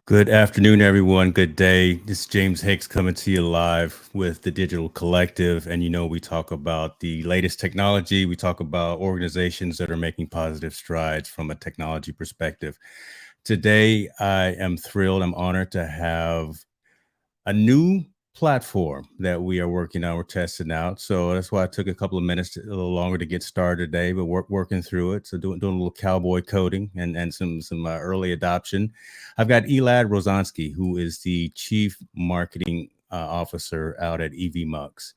Good afternoon, everyone. Good day. This is James Hicks coming to you live with the Digital Collective. And we talk about the latest technology. We talk about organizations that are making positive strides from a technology perspective. Today, I am thrilled. I'm honored to have a new platform that we are working on. We're testing out. So that's why I took a couple of minutes, a little longer to get started today, but working through it. So doing a little cowboy coding and some early adoption. I've got Elad Rosanski, who is the Chief Marketing Officer out at Evmux.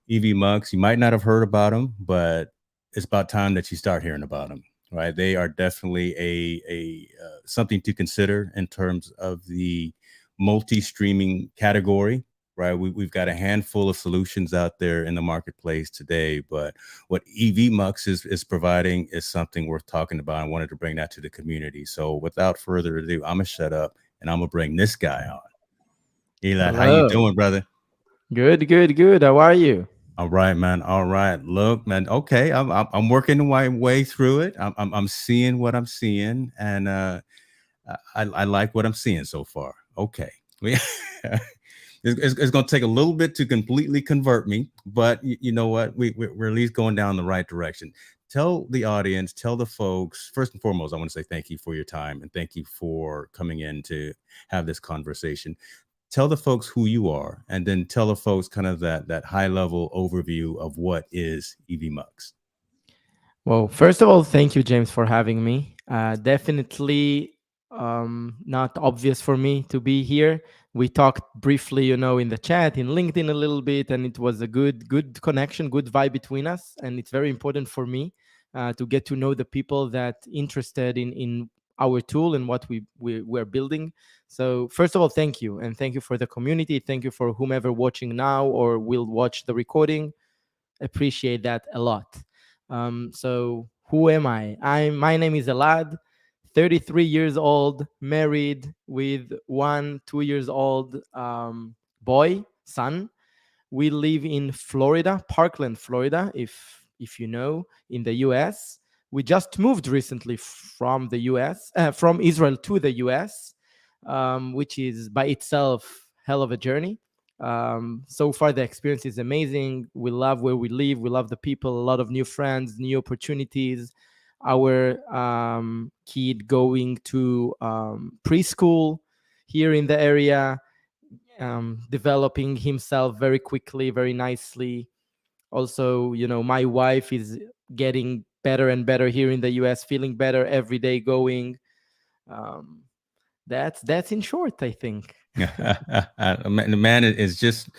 Evmux, you might not have heard about them, but it's about time that you start hearing about them. Right? They are definitely a something to consider in terms of the multi-streaming category, right? We've got a handful of solutions out there in the marketplace today, but what Evmux is providing is something worth talking about. I wanted to bring that to the community. So without further ado, I'm gonna shut up and I'm gonna bring this guy on. Elad, how you doing, brother? Good. How are you? All right, man. All right. Look, man. Okay, I'm working my way through it. I'm seeing what I'm seeing, and I like what I'm seeing so far. Okay. It's going to take a little bit to completely convert me, but you know what? We're at least going down the right direction. Tell the audience, tell the folks, first and foremost, I want to say thank you for your time and thank you for coming in to have this conversation. Tell the folks who you are, and then tell the folks kind of that high level overview of what is Evmux. Well, first of all, thank you, James, for having me. Definitely not obvious for me to be here. We talked briefly, in the chat, in LinkedIn a little bit, and it was a good connection, good vibe between us. And it's very important for me to get to know the people that interested in our tool and what we're building. So first of all, thank you. And thank you for the community. Thank you for whomever watching now or will watch the recording. Appreciate that a lot. So who am I? My name is Elad, 33 years old, married with 2 years old son. We live in Florida, Parkland, Florida, if you know, in the US. We just moved recently from the US, from Israel to the US, which is by itself hell of a journey. So far, the experience is amazing. We love where we live. We love the people, a lot of new friends, new opportunities. Our kid going to preschool here in the area, developing himself very quickly, very nicely. Also, my wife is getting better and better here in the US, feeling better every day going. That's in short, I think. The man is just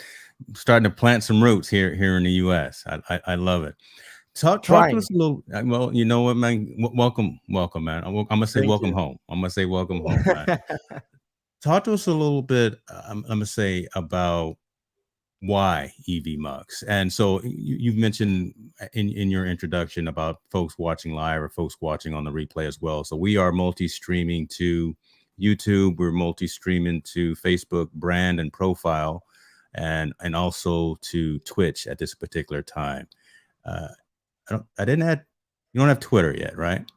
starting to plant some roots here in the U.S. I love it. Talk to us a little. Well, you know what, man. Welcome, man. I'm gonna say welcome home. I'm gonna say welcome home, man. Talk to us a little bit. I'm gonna say about why Evmux. And so you've mentioned in your introduction about folks watching live or folks watching on the replay as well. So we are multi-streaming to YouTube, we're multi-streaming to Facebook brand and profile, and also to Twitch at this particular time. You don't have Twitter yet, right?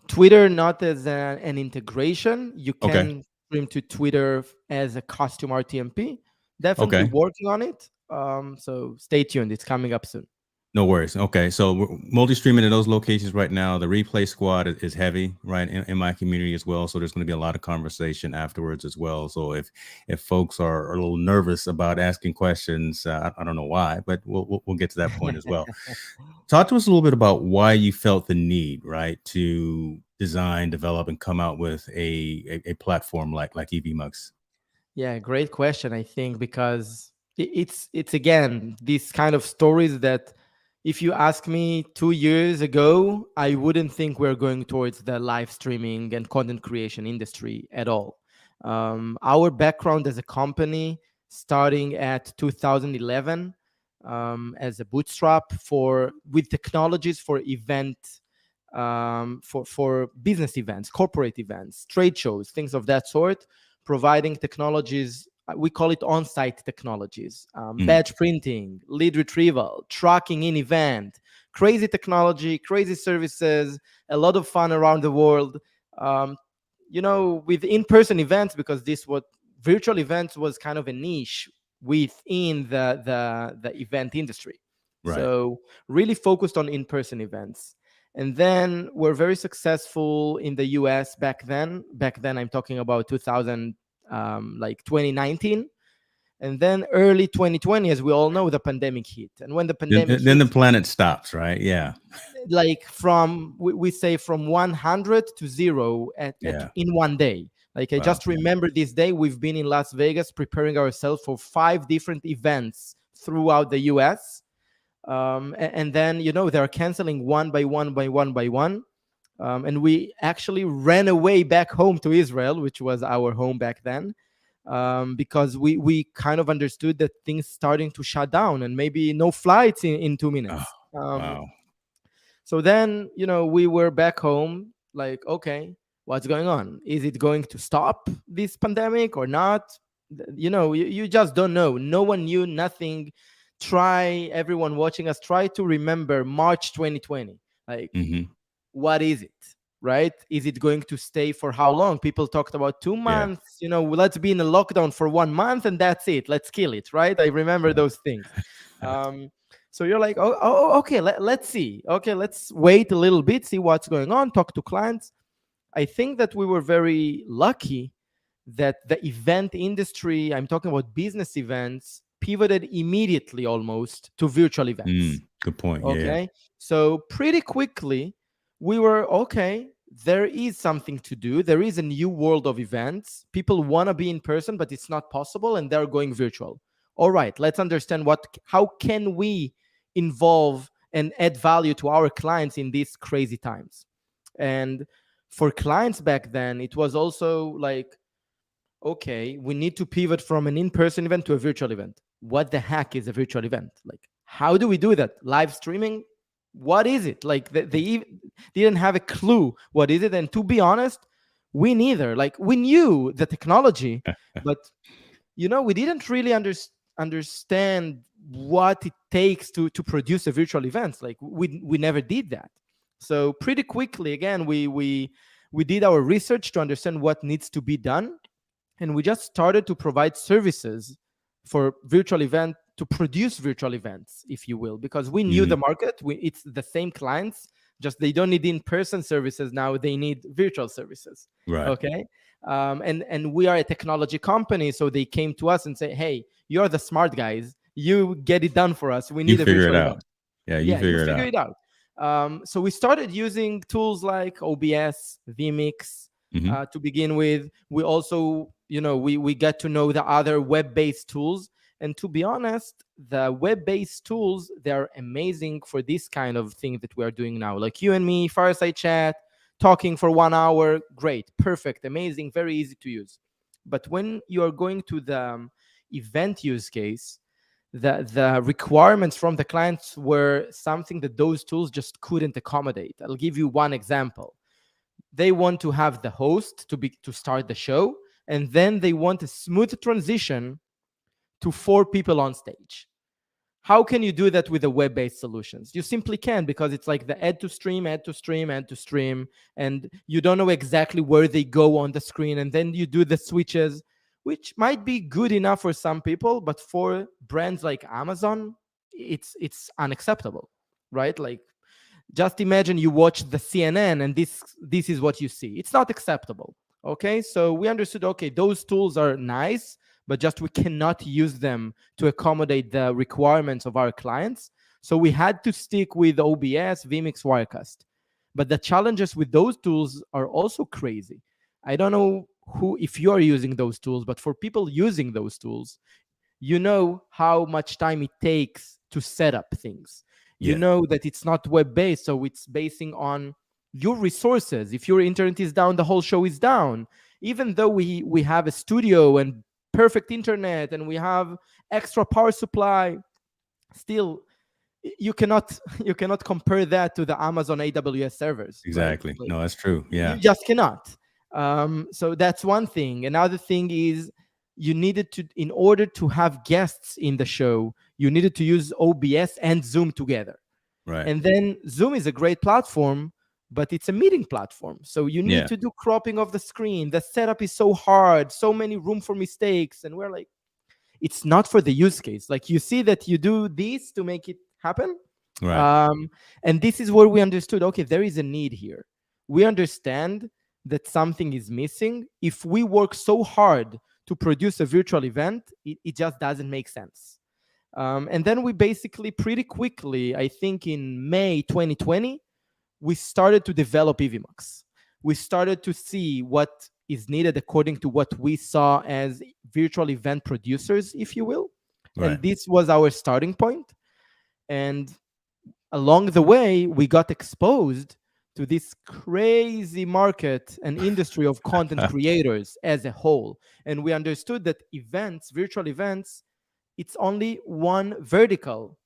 Twitter not as an integration. You can stream to Twitter as a custom RTMP. Definitely working on it. So stay tuned. It's coming up soon. No worries. Okay, so we're multi-streaming in those locations right now. The replay squad is heavy, right, in my community as well. So there's going to be a lot of conversation afterwards as well. So if folks are a little nervous about asking questions, I don't know why, but we'll get to that point as well. Talk to us a little bit about why you felt the need, right, to design, develop, and come out with a platform like Evmux. Yeah, great question. I think because it's again these kind of stories that if you ask me 2 years ago, I wouldn't think we're going towards the live streaming and content creation industry at all. Our background as a company, starting at 2011 as a bootstrap for with technologies for for business events, corporate events, trade shows, things of that sort, providing technologies. We call it on-site technologies, Mm, badge printing, lead retrieval, tracking in event, crazy technology, crazy services, a lot of fun around the world. Um, with in-person events, because this what virtual events was kind of a niche within the event industry. right. So really focused on in-person events. And then we're very successful in the US back then. Back then, I'm talking about 2000, like 2019. And then early 2020, as we all know, the pandemic hit. And when the pandemic Then hit, the planet stops, right? Yeah. like we say from 100 to zero Yeah. in one day. Like I Wow. just remember this day, we've been in Las Vegas preparing ourselves for 5 different events throughout the US. And then, they're canceling one by one by one by one. And we actually ran away back home to Israel, which was our home back then, because we kind of understood that things starting to shut down and maybe no flights in two Oh, minutes. wow. So then, we were back home, like, okay, what's going on? Is it going to stop this pandemic or not? You just don't know. No one knew, nothing. Everyone watching us, try to remember March 2020. Like, Hmm. what is it? Right? Is it going to stay for how long? People talked about two Yeah. months, let's be in a lockdown for 1 month and that's it. Let's kill it, right? I remember Right. those things. So you're like, okay, let's see. Okay, let's wait a little bit, see what's going on, talk to clients. I think that we were very lucky that the event industry, I'm talking about business events, pivoted immediately almost to virtual events. Good point. Yeah. Okay. So pretty quickly, we were okay. There is something to do. There is a new world of events. People want to be in person, but it's not possible, and they're going virtual. All right, let's understand how can we involve and add value to our clients in these crazy times. And for clients back then, it was also like, okay, we need to pivot from an in-person event to a virtual event. What the heck is a virtual event? Like, how do we do that? Live streaming? What is it? Like, they didn't have a clue what is it. And to be honest, we neither. Like, we knew the technology, but we didn't really understand what it takes to produce a virtual event. Like, we never did that. So pretty quickly, again, we did our research to understand what needs to be done, and we just started to provide services for virtual event to produce virtual events, if you will, because we knew the Hmm. market. It's the same clients, just they don't need in-person services now, they need virtual services. Right. Okay. And we are a technology company, so they came to us and say, hey, you're the smart guys, you get it done for us, we You need a figure it virtual event. out. Yeah. You Yeah, you figure it figure out. it out. So we started using tools like OBS, Vmix, Hmm. to begin with. We also, we get to know the other web-based tools. And to be honest, the web-based tools, they're amazing for this kind of thing that we are doing now. Like you and me, fireside chat, talking for 1 hour, great, perfect, amazing, very easy to use. But when you are going to the event use case, the requirements from the clients were something that those tools just couldn't accommodate. I'll give you one example. They want to have the host to start the show, and then they want a smooth transition to 4 people on stage. How can you do that with the web-based solutions? You simply can't, because it's like the add to stream, add to stream, add to stream, and you don't know exactly where they go on the screen, and then you do the switches, which might be good enough for some people, but for brands like Amazon, it's unacceptable, right? Like, just imagine you watch the CNN and this is what you see. It's not acceptable. Okay, so we understood, okay, those tools are nice, but just we cannot use them to accommodate the requirements of our clients. So we had to stick with OBS, Vmix, Wirecast. But the challenges with those tools are also crazy. I don't know if you are using those tools, but for people using those tools, you know how much time it takes to set up things. You Yeah. know that it's not web based, so it's basing on your resources. If your internet is down, the whole show is down. Even though we have a studio and perfect internet and we have extra power supply, still you cannot you cannot compare that to the Amazon AWS servers, right? Exactly. Like, No, that's true. you Yeah. just cannot. So that's one thing. Another thing is, you needed to, in order to have guests in the show, you needed to use OBS and Zoom together. Right. And then Zoom is a great platform, but it's a meeting platform. So you need Yeah. to do cropping of the screen. The setup is so hard, so many room for mistakes. And we're like, it's not for the use case. Like, you see that you do this to make it happen. Right. Um, and this is where we understood, okay, there is a need here. We understand that something is missing. If we work so hard to produce a virtual event, it just doesn't make sense. And then we basically pretty quickly, I think in May 2020, we started to develop Evmux. We started to see what is needed according to what we saw as virtual event producers, if you will. Right. And this was our starting point. And along the way, we got exposed to this crazy market and industry of content creators as a whole. And we understood that events, virtual events, it's only one vertical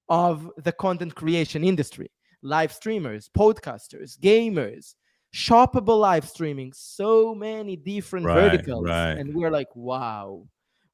of the content creation industry. Live streamers, podcasters, gamers, shoppable live streaming, so many different Right. verticals. Right. And we're like, wow,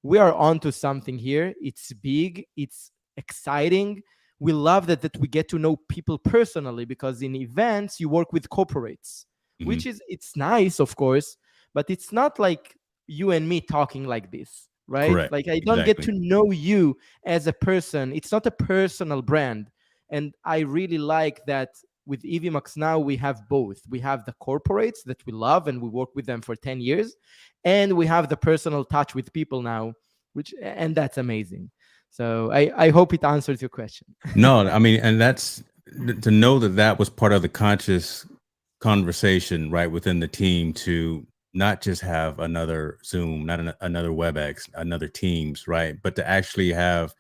we are onto something here. It's big, it's exciting. We love that we get to know people personally, because in events you work with corporates, Hmm. which is, it's nice, of course, but it's not like you and me talking like this, right? Correct. Like, I don't get Exactly. to know you as a person. It's not a personal brand. And I really like that with Evmux now we have both. We have the corporates that we love and we work with them for 10 years, and we have the personal touch with people now, which, and that's amazing. So I hope it answers your question. No, I mean, and that's to know that that was part of the conscious conversation right within the team, to not just have another Zoom, not another WebEx, another Teams, right, but to actually have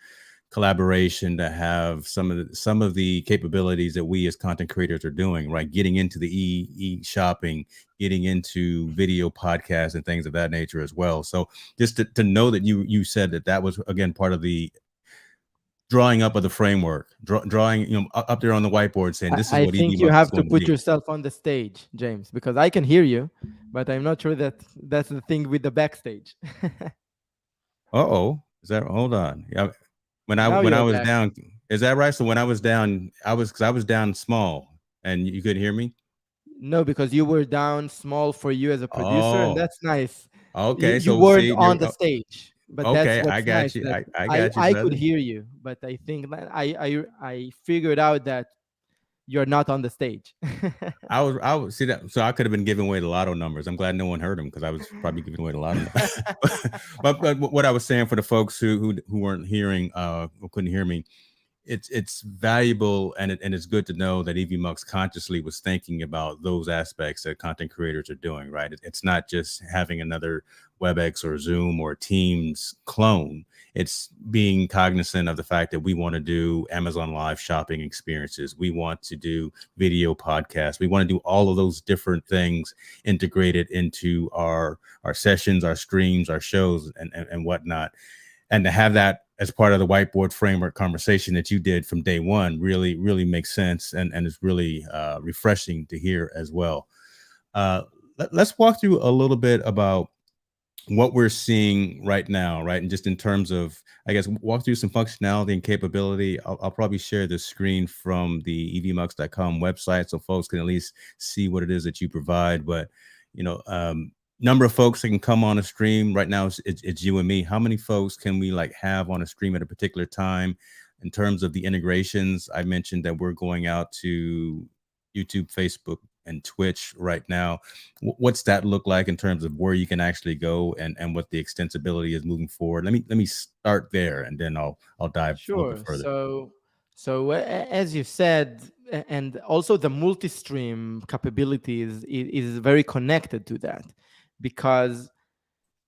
collaboration, to have some of the capabilities that we as content creators are doing, right, getting into the shopping, getting into video podcasts and things of that nature as well. So just to know that you said that that was again part of the drawing up of the framework, drawing, up there on the whiteboard, saying this is I what think you Evmux is have to going to put be. yourself on the stage, James, because I can hear you, but I'm not sure that that's the thing with the backstage. Oh, is that? Hold on. Yeah, Now when I you're was back. down, is that right? So when I was down, because I was down small, and you couldn't hear me. No, because you were down small for you as a producer, and Oh, that's nice. okay. You So weren't see, on the stage, but that's okay, I what's nice, got you. that I I got you, I could brother. hear you, but I think that I figured out that you're not on the stage. I was see that. So I could have been giving away the lotto numbers. I'm glad no one heard them, because I was probably giving away the lotto numbers. But what I was saying for the folks who weren't hearing, who couldn't hear me, it's valuable, and it's good to know that Evmux consciously was thinking about those aspects that content creators are doing, right? It's not just having another WebEx or Zoom or Teams clone. It's being cognizant of the fact that we want to do Amazon Live shopping experiences. We want to do video podcasts. We want to do all of those different things integrated into our sessions, our streams, our shows, and whatnot. And to have that as part of the whiteboard framework conversation that you did from day one really makes sense, and it's really refreshing to hear as well. Let's walk through a little bit about what we're seeing right now, right? And just in terms of, I guess, walk through some functionality and capability. I'll probably share the screen from the evmux.com website so folks can at least see what it is that you provide. But, you know, number of folks that can come on a stream right now, it's you and me. How many folks can we like have on a stream at a particular time? In terms of the integrations, I mentioned that we're going out to YouTube, Facebook, and Twitch right now. What's that look like in terms of where you can actually go, and what the extensibility is moving forward? Let me start there, and then I'll dive a little bit Sure. further. So as you said, and also the multi-stream capabilities is very connected to that, because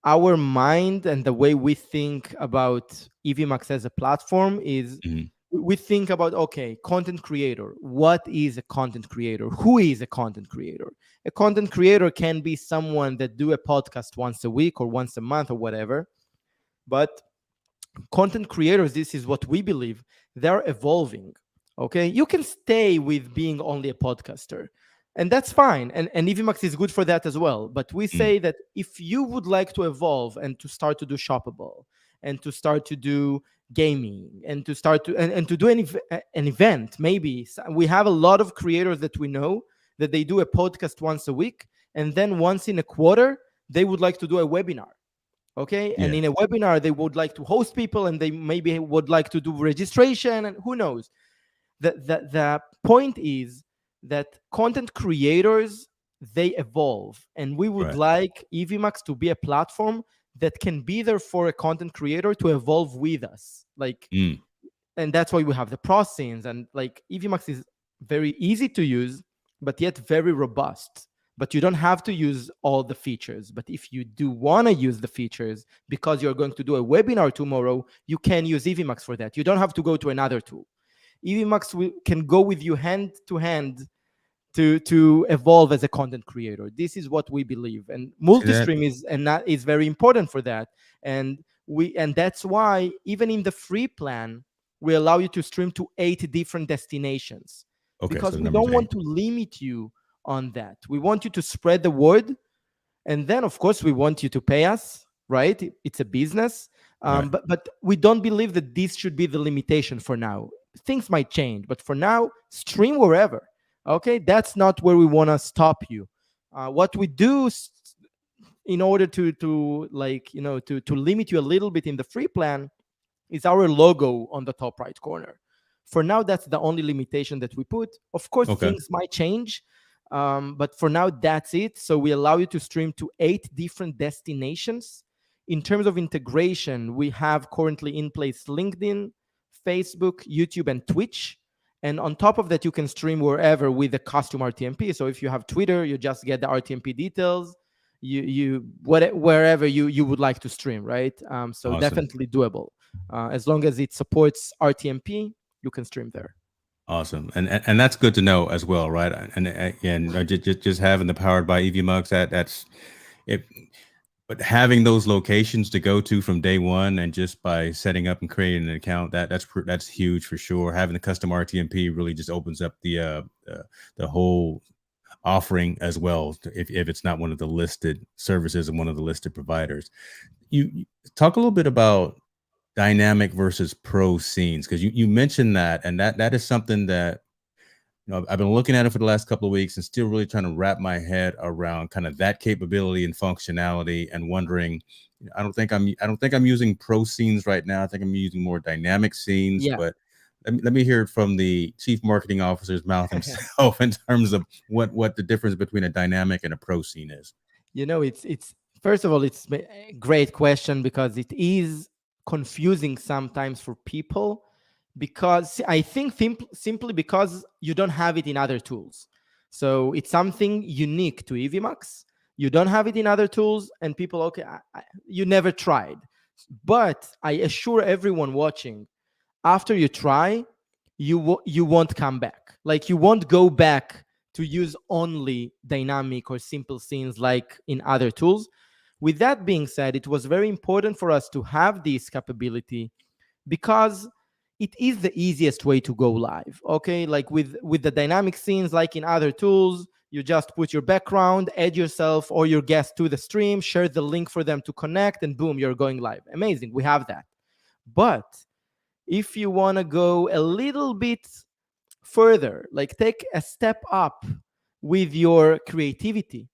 our mind and the way we think about Evmux as a platform is Mhm. we think about, okay, content creator. What is a content creator? Who is a content creator? A content creator can be someone that do a podcast once a week or once a month or whatever. But content creators, this is what we believe, they're evolving. Okay, you can stay with being only a podcaster, and that's fine, and Evmax is good for that as well. But we Mm. say that if you would like to evolve and to start to do shoppable and to start to do gaming and to start to and to do an event, maybe we have a lot of creators that we know that they do a podcast once a week, and then once in a quarter they would like to do a webinar. Okay, and Yeah. in a webinar they would like to host people, and they maybe would like to do registration, and who knows. The point is that content creators, they evolve, and we would Right. like Evmax to be a platform that can be there for a content creator to evolve with us, like. Mm. And that's why we have the process, and like Evmax is very easy to use but yet very robust. But you don't have to use all the features. But if you do want to use the features because you're going to do a webinar tomorrow, you can use Evmax for that. You don't have to go to another tool. Evmax can go with you hand to hand to evolve as a content creator. This is what we believe, and See that? multi-stream is very important for that. And that's why even in the free plan we allow you to stream to 8 different destinations, Okay. So because we number's don't want eight. to limit you on that. We want you to spread the word, and then of course we want you to pay us, right? It's a business. Right. But we don't believe that this should be the limitation for now. Things might change, but for now, stream wherever. Okay, that's not where we want to stop you. What we do in order to like, to limit you a little bit in the free plan is our logo on the top right corner. For now, that's the only limitation that we put. Of course, Okay. things might change, but for now, that's it. So we allow you to stream to 8 different destinations. In terms of integration, we have currently in place LinkedIn, Facebook, YouTube, and Twitch. And on top of that, you can stream wherever with a custom RTMP. So if you have Twitter, you just get the RTMP details. Wherever you would like to stream, right? So Awesome. definitely doable. As long as it supports RTMP, you can stream there. Awesome. And that's good to know as well, right? And again, just having the powered by Evmux, that's it. But having those locations to go to from day one, and just by setting up and creating an account, that's huge for sure. Having the custom RTMP really just opens up the whole offering as well, if it's not one of the listed services and one of the listed providers. You talk a little bit about dynamic versus pro scenes, because you mentioned that, and that is something that I've been looking at it for the last couple of weeks and still really trying to wrap my head around kind of that capability and functionality, and wondering, I don't think I'm using pro scenes right now. I think I'm using more dynamic scenes. Yeah. But let me hear it from the chief marketing officer's mouth himself in terms of what the difference between a dynamic and a pro scene is. It's first of all, it's a great question, because it is confusing sometimes for people, because I think simply because you don't have it in other tools. So it's something unique to Evmux. You don't have it in other tools, and people, okay, you never tried. But I assure everyone watching, after you try, you won't come back. Like, you won't go back to use only dynamic or simple scenes like in other tools. With that being said, it was very important for us to have this capability, because it is the easiest way to go live. Okay, like with the dynamic scenes, like in other tools, you just put your background, add yourself or your guest to the stream, share the link for them to connect, and boom, you're going live. Amazing, we have that. But if you want to go a little bit further, like take a step up with your creativity,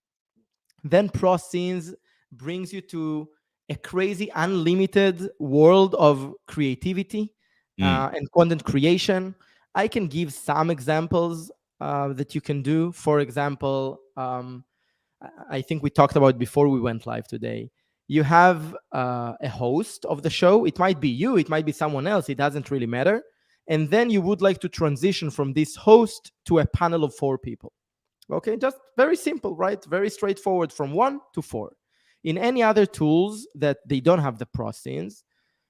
then Pro Scenes brings you to a crazy, unlimited world of creativity Mm. and content creation. I can give some examples that you can do. For example, I think we talked about before we went live today. You have a host of the show. It might be you, it might be someone else. It doesn't really matter. And then you would like to transition from this host to a panel of 4 people. Okay, just very simple, right? Very straightforward, from 1 to 4. In any other tools that they don't have the pro scenes,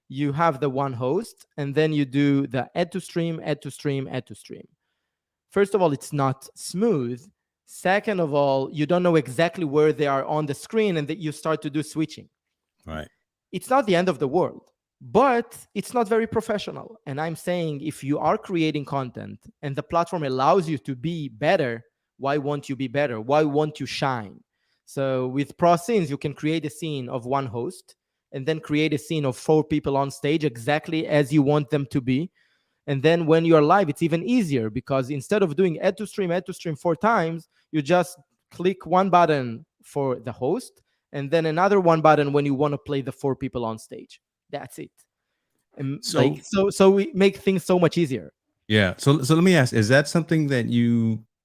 you have the one host, and then you do the add to stream, add to stream, add to stream. First of all, it's not smooth. Second of all, you don't know exactly where they are on the screen, and that you start to do switching. Right. It's not the end of the world, but it's not very professional. And I'm saying, if you are creating content and the platform allows you to be better, why won't you be better? Why won't you shine? So with pro scenes, you can create a scene of one host and then create a scene of 4 people on stage exactly as you want them to be. And then when you're live, it's even easier, because instead of doing add to stream 4 times, you just click one button for the host and then another one button when you want to play the 4 people on stage. That's it. And So so we make things so much easier. yeah. So let me ask, is that something that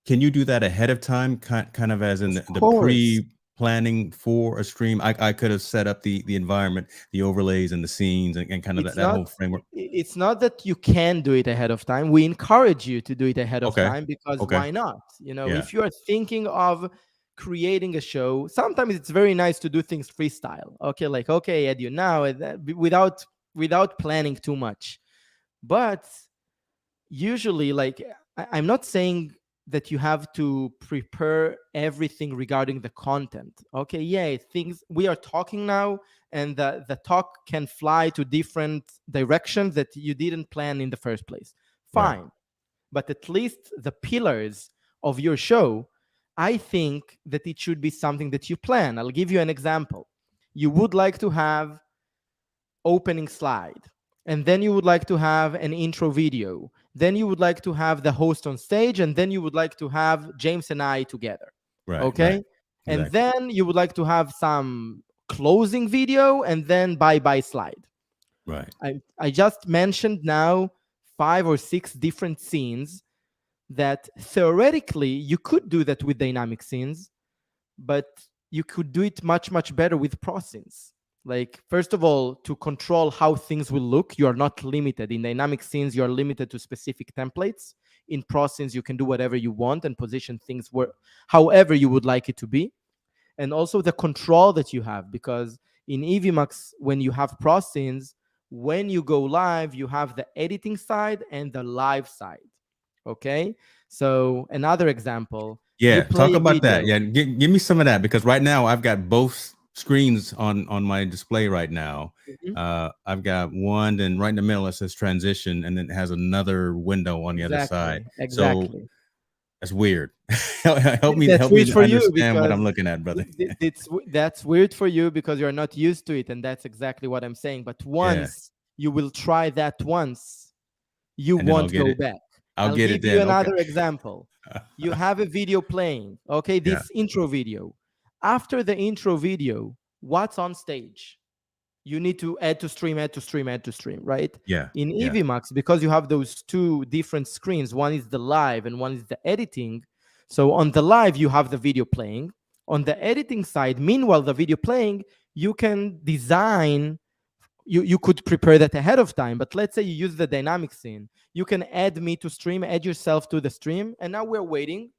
can you do that ahead of time, kind of as in the pre-planning for a stream? I could have set up the environment, the overlays and the scenes and kind of that whole framework. It's not that you can do it ahead of time. We encourage you to do it ahead of time, because why not? If you are thinking of creating a show, sometimes it's very nice to do things freestyle. Okay, add you now, without planning too much. But usually, I'm not saying that you have to prepare everything regarding the content. Okay, yeah, things we are talking now, and the talk can fly to different directions that you didn't plan in the first place. Fine. Right. But at least the pillars of your show, I think that it should be something that you plan. I'll give you an example. You would like to have opening slide, and then you would like to have an intro video, then you would like to have the host on stage, and then you would like to have James and I together. Right. Okay. Right. And then you would like to have some closing video, and then bye slide. Right. I just mentioned now 5 or 6 different scenes that theoretically you could do that with dynamic scenes, but you could do it much, much better with pro scenes. First of all, to control how things will look, you are not limited. In dynamic scenes, you are limited to specific templates. In pro scenes, you can do whatever you want and position things however you would like it to be. And also the control that you have, because in Evmux, when you have pro scenes, when you go live, you have the editing side and the live side. Okay? So another example. Yeah, talk about that. Yeah, give me some of that, because right now I've got both screens on my display right now. I've got one, then right in the middle it says transition, and then it has another window on the other side. Exactly. So that's weird. help me understand what I'm looking at, brother. That's weird for you because you're not used to it, and that's exactly what I'm saying. But once you will try that once, you won't go back. I'll give you another example. You have a video playing. Okay, this intro video. After the intro video, what's on stage? You need to add to stream, right? Yeah. In Evmux, because you have those 2 different screens, one is the live and one is the editing. So on the live, you have the video playing. On the editing side, meanwhile, the video playing, you can design, you could prepare that ahead of time. But let's say you use the dynamic scene. You can add me to stream, add yourself to the stream, and now we're waiting.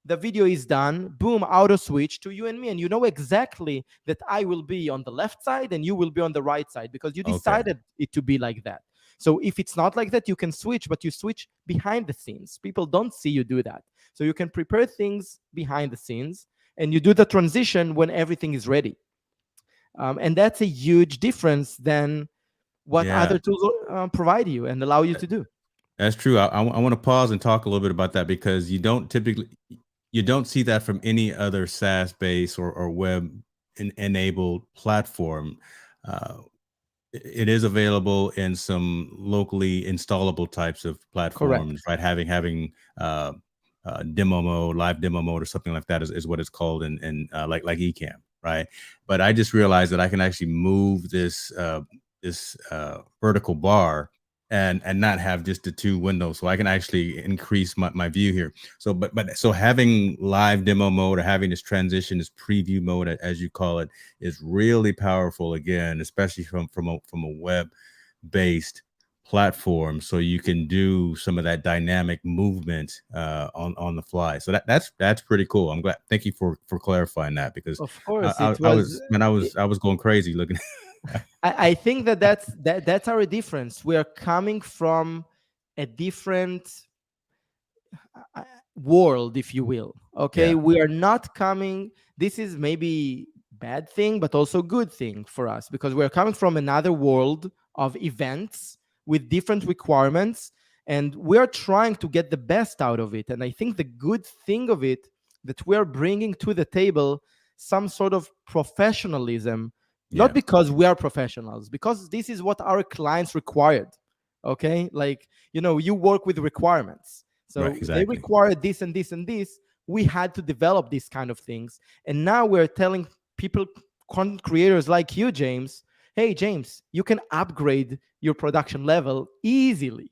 The video is done, boom, auto switch to you and me. And you know exactly that I will be on the left side and you will be on the right side, because you decided it to be like that. So if it's not like that, you can switch, but you switch behind the scenes. People don't see you do that. So you can prepare things behind the scenes, and you do the transition when everything is ready. And that's a huge difference than what other tools provide you and allow you to do. That's true. I want to pause and talk a little bit about that, because you don't see that from any other SaaS-based or web-enabled platform. It is available in some locally installable types of platforms. Correct. Right? Having demo mode, live demo mode, or something like that is what it's called in like Ecamm, right? But I just realized that I can actually move this vertical bar and not have just the 2 windows, so I can actually increase my view here. So so having live demo mode, or having this transition, this preview mode, as you call it, is really powerful, again, especially from a web based platform, so you can do some of that dynamic movement on the fly. So that's pretty cool. I'm glad. Thank you for clarifying that, because Of course, it I was. was, man, I was going crazy looking. I think that's our difference. We are coming from a different world, if you will. Okay, Yeah, we are not coming. This is maybe bad thing, but also good thing for us, because we're coming from another world of events with different requirements, and we are trying to get the best out of it. And I think the good thing of it, that we are bringing to the table some sort of professionalism, not yeah, because we are professionals, because this is what our clients required. Okay, like, you work with requirements, right, so they exactly. require this and this and this. We had to develop these kind of things. And now we're telling people, content creators like you, James, hey, James, you can upgrade your production level easily.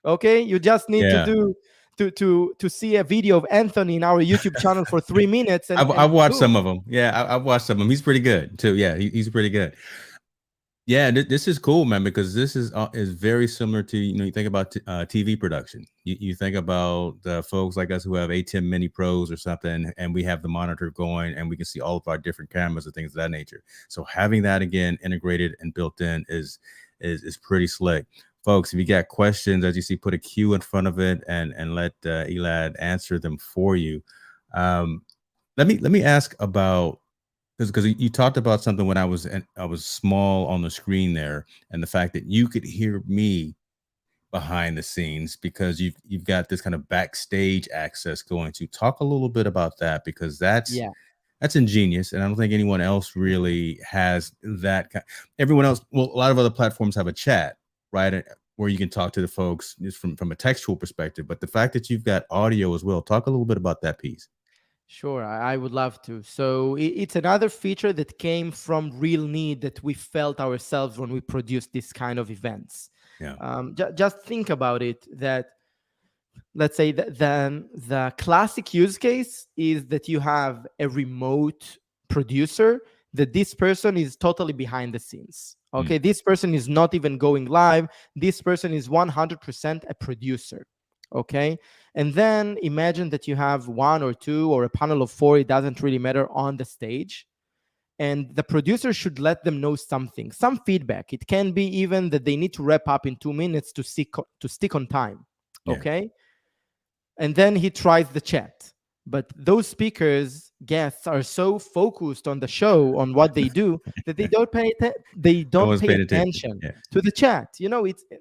Okay? You just need to Yeah, do to see a video of Anthony in our YouTube channel for 3 minutes, and I've watched some boom. of them. Yeah, I've watched some of them. He's pretty good too. Yeah, he's pretty good. Yeah, this is cool, man, because this is very similar to, you think about TV production. You think about folks like us who have A10 Mini Pros or something, and we have the monitor going, and we can see all of our different cameras and things of that nature. So having that again integrated and built in is pretty slick, folks. If you got questions, as you see, put a Q in front of it, and let Elad answer them for you. Let me ask about, because you talked about something when I was small on the screen there, and the fact that you could hear me behind the scenes, because you've got this kind of backstage access going. To talk a little bit about that, because that's Yeah. that's ingenious, and I don't think anyone else really has that. Everyone else, well, a lot of other platforms have a chat, right, where you can talk to the folks just from a textual perspective. But the fact that you've got audio as well, talk a little bit about that piece. Sure, I would love to. So it's another feature that came from real need that we felt ourselves when we produced this kind of events. Yeah. Just think about it, that let's say that the classic use case is that you have a remote producer, that this person is totally behind the scenes. Mm. Okay, this person is not even going live. This person is 100% a producer. Okay, and then imagine that you have one or two or a panel of four, it doesn't really matter, on the stage, and the producer should let them know something, some feedback. It can be even that they need to wrap up in 2 minutes to stick on time. Yeah. Okay, and then he tries the chat. But those speakers, guests, are so focused on the show, on what they do, that they No don't one's pay paying attention. attention Yeah. to the chat.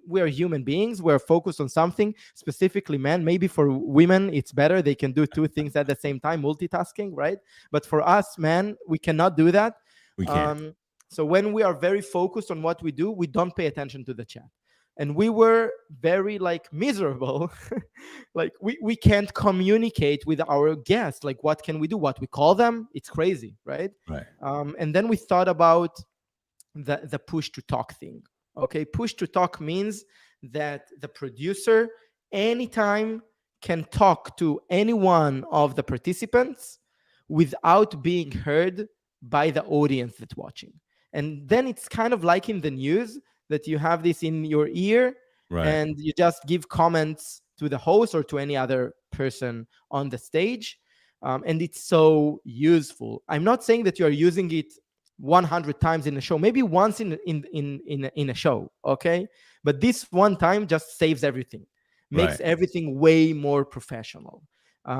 We're human beings. We're focused on something, specifically men. Maybe for women, it's better. They can do two things at the same time, multitasking, right? But for us, men, we cannot do that. We can't. So when we are very focused on what we do, we don't pay attention to the chat. And we were very miserable. Like we can't communicate with our guests. Like, what can we do? What we call them? It's crazy, right? Right. And then we thought about the push to talk thing. Okay, push to talk means that the producer anytime can talk to any one of the participants without being heard by the audience that's watching. And then it's kind of like in the news, that you have this in your ear, Right. and you just give comments to the host or to any other person on the stage. And it's so useful. I'm not saying that you are using it 100 times in a show, maybe once in a show, okay? But this one time just saves everything, makes Right. everything way more professional.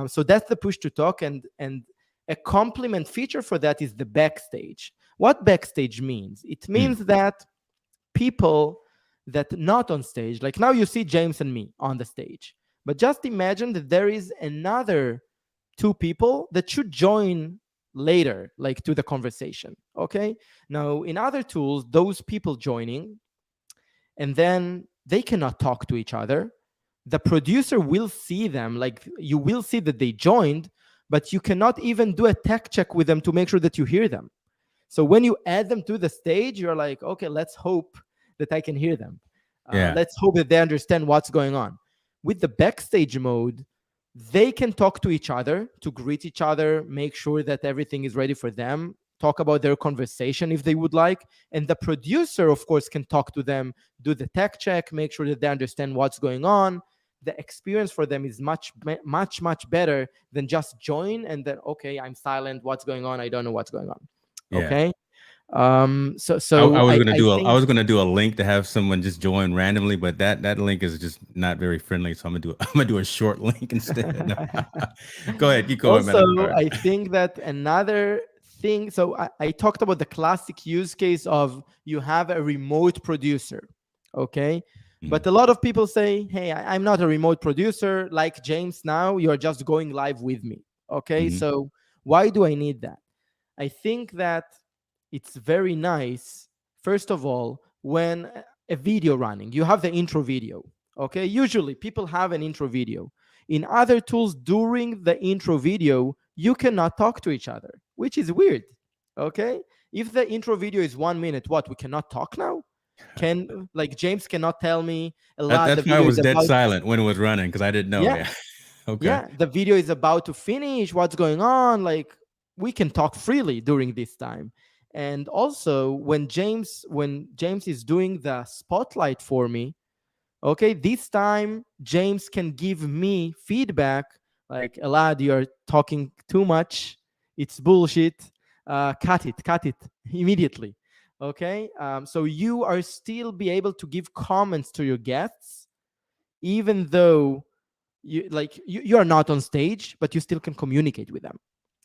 So that's the push to talk, and a complement feature for that is the backstage. What backstage means? It means that people that not on stage, like now you see James and me on the stage, but just imagine that there is another two people that should join later, like to the conversation. Okay, now in other tools, those people joining, and then they cannot talk to each other. The producer will see them, like you will see that they joined, but you cannot even do a tech check with them to make sure that you hear them. So when you add them to the stage, you're like, okay, let's hope that I can hear them. Yeah. Let's hope that they understand what's going on. With the backstage mode, they can talk to each other, to greet each other, make sure that everything is ready for them talk about their conversation if they would like. And the producer, of course, can talk to them, do the tech check, make sure that they understand what's going on. The experience for them is much better than just join and then, okay, I'm silent. What's going on? I don't know what's going on. Yeah. Okay. So I was gonna I do think I was gonna do a link to have someone just join randomly, but that link is just not very friendly. So I'm gonna do a short link instead. No. Go ahead, keep going, man. also, I'm sorry. I think that another thing, so I talked about the classic use case of you have a remote producer, okay? But a lot of people say, hey, I'm not a remote producer like James now. You're just going live with me, okay? So why do I need that? I think that it's very nice, first of all, when a video running, you have the intro video, okay? Usually people have an intro video. In other tools, during the intro video, you cannot talk to each other, which is weird, okay? If the intro video is 1 minute, what, we cannot talk now? Can, like, James cannot tell me, Elad, the That's why I video is was dead about, silent when it was running because I didn't know. yeah, Yeah. Okay. yeah, the video is about to finish, what's going on? Like, we can talk freely during this time. And also when James is doing the spotlight for me, okay, this time James can give me feedback like, Elad, you're talking too much, it's bullshit, cut it immediately. Okay, so you are still be able to give comments to your guests even though you are not on stage, but you still can communicate with them.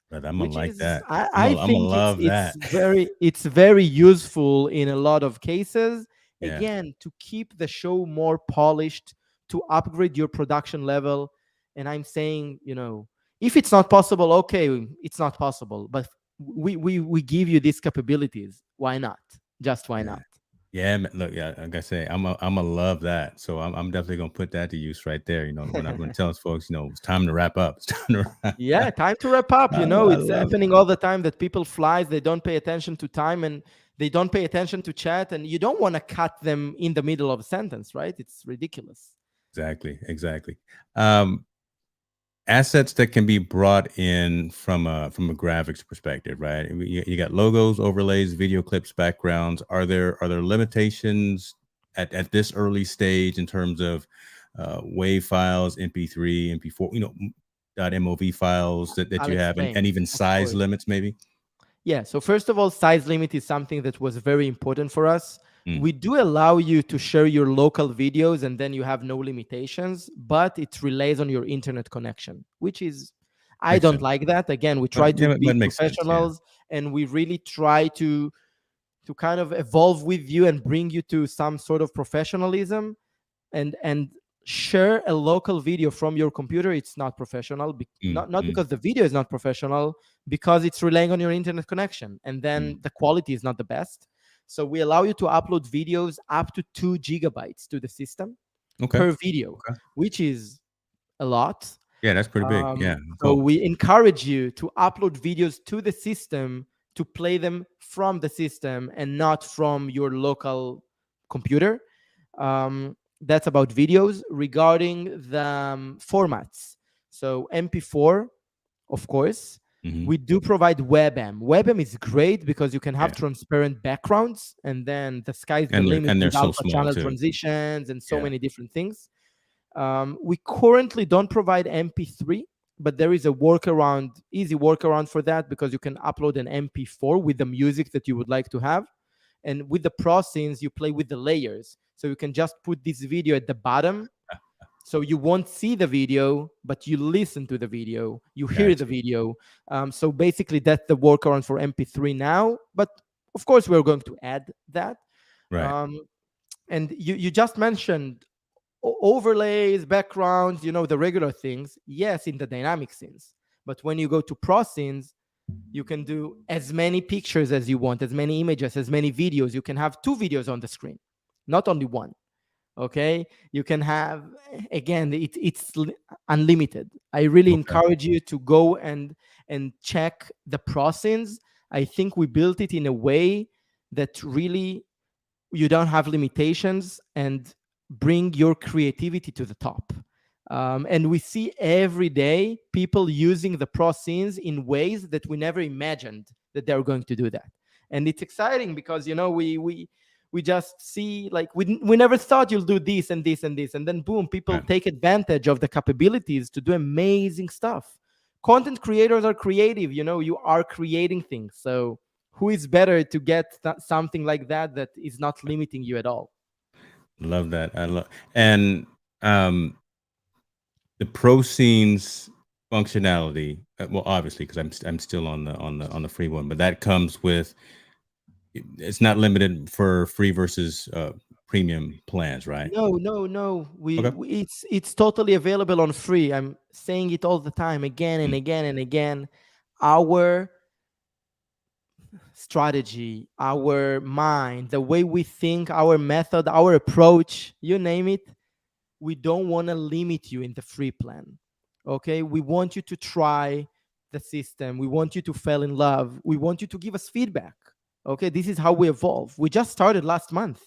But I'm gonna Which like is, that. I I'm gonna think love that. it's very useful in a lot of cases. Yeah. Again, to keep the show more polished, to upgrade your production level. And I'm saying, if it's not possible, okay, it's not possible. But we give you these capabilities. Why not? Just why Yeah. not? Yeah, look, yeah, like I say, I'm gonna love that. So I'm definitely gonna put that to use right there. When I'm telling folks, it's time to wrap up. It's time to wrap. Yeah, time to wrap up. I It's love happening all the time that people flies, they don't pay attention to time and they don't pay attention to chat, and you don't want to cut them in the middle of a sentence, right? It's ridiculous. Exactly. Assets that can be brought in from a graphics perspective, right? You got logos, overlays, video clips, backgrounds. Are there limitations at this early stage in terms of WAV files, MP3, MP4, .mov files that I'll you have, and explain, even of size course. limits, maybe? Yeah, so first of all, size limit is something that was very important for us. We do allow you to share your local videos and then you have no limitations, but it relies on your internet connection, which is, I Makes don't sense. like that. Again, we But try to yeah, be but makes sense. Yeah. professionals and we really try to kind of evolve with you and bring you to some sort of professionalism. And share a local video from your computer, it's not professional, not because the video is not professional, because it's relying on your internet connection, and then the quality is not the best. So we allow you to upload videos up to 2 gigabytes to the system per video, which is a lot. Yeah, that's pretty big. Yeah, So cool. we encourage you to upload videos to the system, to play them from the system and not from your local computer. That's about videos. Regarding the formats, so MP4, of course, we do provide Webm. Webm is great because you can have transparent backgrounds, and then the sky's the limit and they're with so alpha small channel too. transitions and so many different things. We currently don't provide MP3, but there is a easy workaround for that, because you can upload an MP4 with the music that you would like to have. And with the pro scenes, you play with the layers. So you can just put this video at the bottom. So you won't see the video, but you listen to the video, you hear the video. So basically that's the workaround for MP3 now. But of course, we're going to add that. Right. And you just mentioned overlays, backgrounds, the regular things. Yes, in the dynamic scenes. But when you go to pro scenes, you can do as many pictures as you want, as many images, as many videos. You can have 2 videos on the screen, not only one. Okay, you can have, again, it's unlimited. I really encourage you to go and check the pro scenes. I think we built it in a way that really you don't have limitations and bring your creativity to the top. And we see every day people using the pro scenes in ways that we never imagined that they're going to do that. And it's exciting because, we just see, like, we never thought you'll do this and this and this, and then boom, people Right. take advantage of the capabilities to do amazing stuff. Content creators are creative, you are creating things. So who is better to get something like that is not limiting you at all? Love that. I love, and um the pro scenes functionality. Well, obviously, because I'm still on the free one, but that comes with, it's not limited for free versus premium plans, right? No. Okay. It's totally available on free. I'm saying it all the time, again and Mm. again and again. Our strategy, our mind, the way we think, our method, our approach, you name it, we don't want to limit you in the free plan. Okay? We want you to try the system. We want you to fall in love. We want you to give us feedback. Okay? This is how we evolve. We just started last month.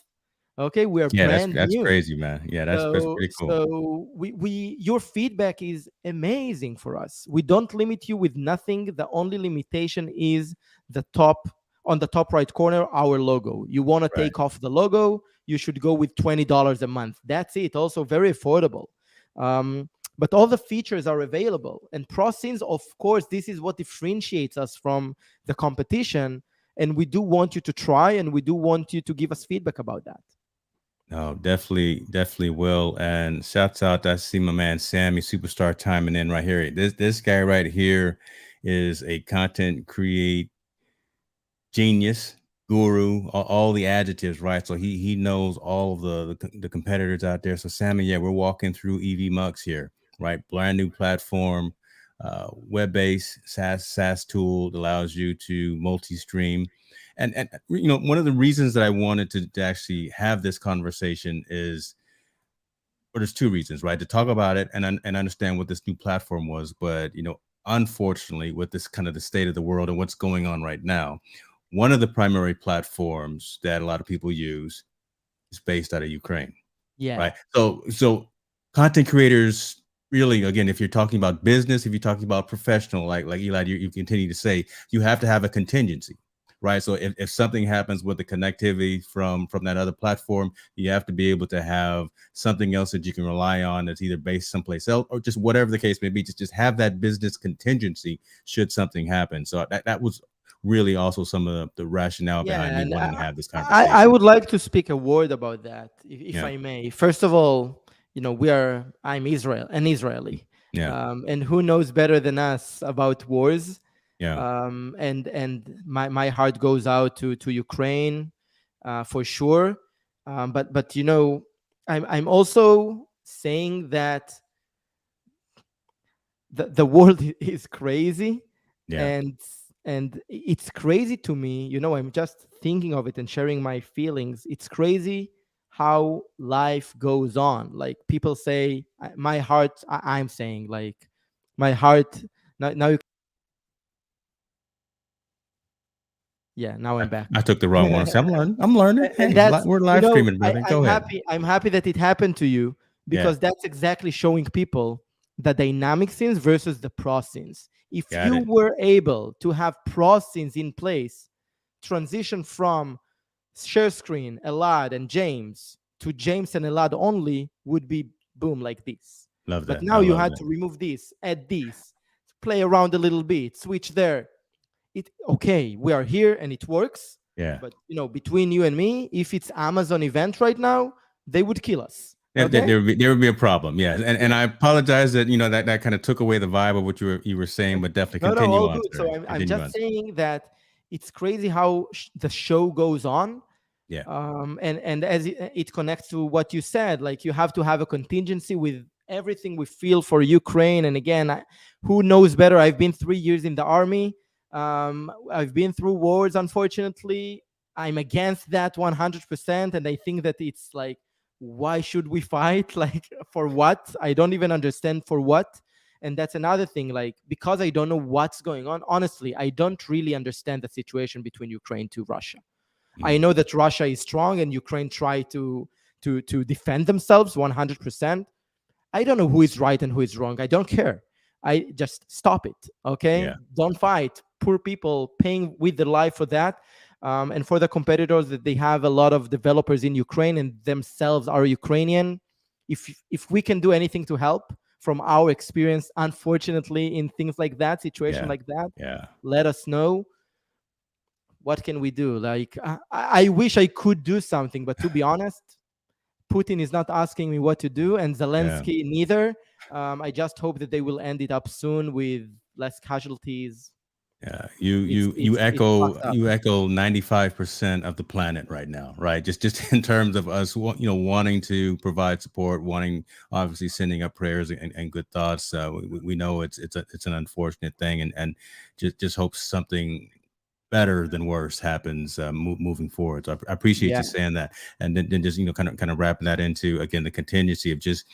Okay? We are Yeah, that's brand that's new. crazy, man. Yeah, that's So, pretty cool. so we your feedback is amazing for us. We don't limit you with nothing. The only limitation is the top on the top right corner, our logo. You want to Right. take off the logo, you should go with $20 a month. That's it. Also very affordable. But all the features are available. And ProScenes, of course, this is what differentiates us from the competition. And we do want you to try, and we do want you to give us feedback about that. No, definitely will. And shouts out, I see my man Sammy Superstar chiming in right here. This guy right here is a content create genius, guru, all the adjectives, right? So he knows all of the competitors out there. So Sammy, yeah, we're walking through Evmux here, right? Brand new platform, web-based SaaS tool that allows you to multi-stream. And one of the reasons that I wanted to actually have this conversation is, well, there's two reasons, right? To talk about it and understand what this new platform was, but unfortunately, with this kind of the state of the world and what's going on right now, one of the primary platforms that a lot of people use is based out of Ukraine, Yeah. right? So content creators, really, again, if you're talking about business, if you're talking about professional, like Elad, you continue to say, you have to have a contingency, right? So if something happens with the connectivity from that other platform, you have to be able to have something else that you can rely on that's either based someplace else or just whatever the case may be. Just have that business contingency should something happen. So that was really also some of the rationale behind me And wanting to have this I conversation. would like to speak a word about that, if Yeah. I may. First of all, I'm an Israeli, Yeah. and who knows better than us about wars? Yeah. And my heart goes out to Ukraine, for sure. But I'm also saying that the world is crazy, Yeah. and it's crazy to me. I'm just thinking of it and sharing my feelings. It's crazy how life goes on. Like, people say, my heart, I'm saying, like, my heart. Now you, yeah, now I'm back. I took the wrong one. So I'm learning. And Hey, that's, we're live streaming, brother. I'm Go ahead. happy, that it happened to you, Yeah. because that's exactly showing people the dynamic scenes versus the pro scenes. If Got you it. were able to have pro scenes in place, transition from share screen, Elad and James, to James and Elad only, would be boom, like this. Love But that. now I you love had that. to remove this, add this, play around a little bit, switch there. Okay, we are here and it works. Yeah. But between you and me, if it's Amazon event right now, they would kill us. Okay. There would be a problem. Yeah. And Yeah. I apologize that that kind of took away the vibe of what you were saying, but definitely No, continue all on, good. sir. So I'm Continue just on. saying that it's crazy how the show goes on. Yeah. And as it connects to what you said, like, you have to have a contingency with everything we feel for Ukraine. And again, who knows better? I've been 3 years in the army. I've been through wars, unfortunately. I'm against that 100%. And I think that it's like, why should we fight? Like, for what? I don't even understand for what. And that's another thing, like, because I don't know what's going on. Honestly, I don't really understand the situation between Ukraine to Russia. I know that Russia is strong and Ukraine try to defend themselves 100%. I don't know who is right and who is wrong. I don't care. I just stop it. Okay, Yeah. don't fight. poor people paying with their life for that. And for the competitors, that they have a lot of developers in Ukraine and themselves are Ukrainian. If we can do anything to help from our experience, unfortunately, in things like that, situation Yeah. like that, Yeah. let us know. What can we do? Like, I wish I could do something, but to be honest, Putin is not asking me what to do, and Yeah. Zelensky neither. I just hope that they will end it up soon with less casualties. Yeah, It's fucked up. you echo 95% of the planet right now, right? Just in terms of us, wanting to provide support, wanting obviously sending up prayers and good thoughts. We know it's an unfortunate thing, and just hope something better than worse happens moving forward. So I appreciate Yeah. you saying that, and then just kind of wrapping that into again the contingency of just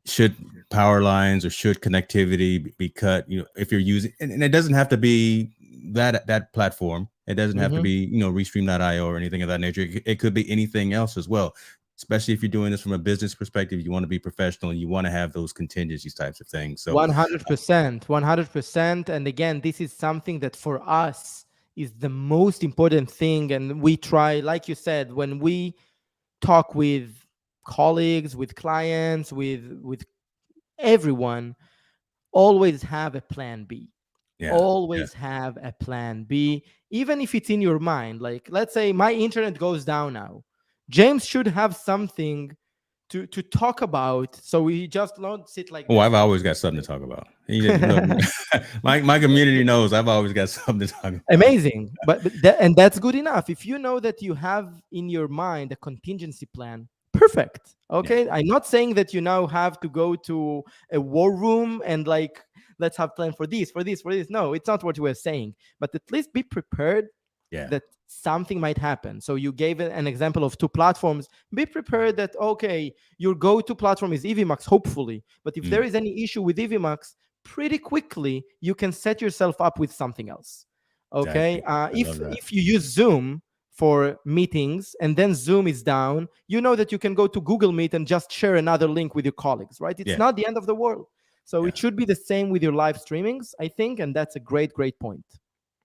should power lines or should connectivity be cut, if you're using, and it doesn't have to be that platform, it doesn't have to Hmm. be restream.io or anything of that nature. It could be anything else as well, especially if you're doing this from a business perspective. You want to be professional and you want to have those contingencies types of things. So 100%, 100%. And again, this is something that for us is the most important thing. And we try, like you said, when we talk with colleagues, with clients, with everyone, always have a plan B. yeah, yeah. Always have a plan B, even if it's in your mind. Like, let's say my internet goes down now. James should have something to talk about, so we just don't sit like Oh, that I've for always got something to talk about. Look, my community knows I've always got something to talk about. Amazing, and that's good enough. If you know that you have in your mind a contingency plan, perfect. Yeah, Okay, I'm not saying that you now have to go to a war room and like, let's have plan for this, for this, for this. No, it's not what we're saying, but at least be prepared yeah, that something might happen. So you gave an example of two platforms. Be prepared that, okay, your go-to platform is Evmux, hopefully, but if there mm, is any issue with Evmux, pretty quickly you can set yourself up with something else. Okay, exactly. I love that. if you use Zoom for meetings and then Zoom is down, you know that you can go to Google Meet and just share another link with your colleagues, right? It's Yeah, not the end of the world. So yeah. it should be the same with your live streamings, I think, and that's a great point.